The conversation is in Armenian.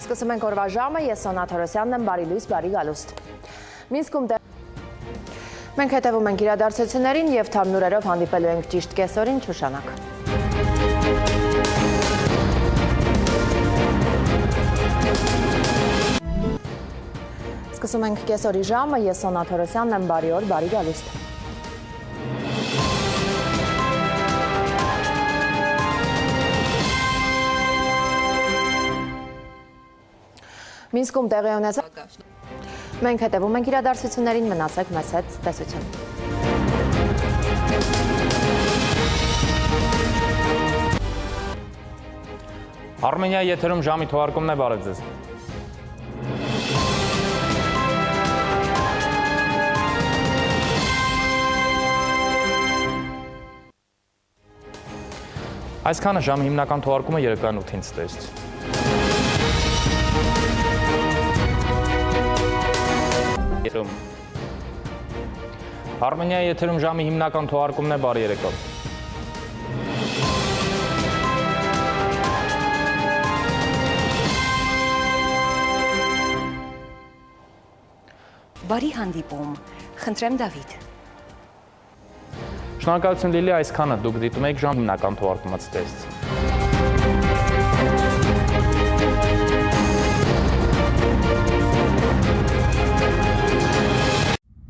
Սկսում ենք օրվա ժամը, ես Սոնա Թորոսյանն եմ, բարի լույս, բարի գալուստ։ Մինսկում մենք հետևում ենք իրադարձություններին և թարմնուրերով հանդիպելու ենք ճիշտ կեսօրին, չուշանաք։ Սկսում ենք կեսօրի ժամը, ես Սոնա Թորոսյանն եմ, բարի օր, բարի գալուստ։ Մինսկում տեղի ունեցած մենք հետևում ենք իրադարձություններին, մնացեք մեզ հետ, տեսություն։ Արմենիայի եթերում ժամի թողարկումն է, բարև ձեզ։ Այսքանը ժամի հիմնական թողարկումը երեկոյան 8-ից տեսություն։ Արմենիայի եթերում ժամի հիմնական թողարկումն է, բարի երեկո։ Բարի հանդիպում, խնդրեմ Դավիթ։ Շնորհակալություն Լիլի, այսքանը դուք դիտում եք ժամ հիմնական թողարկումը տեսություն։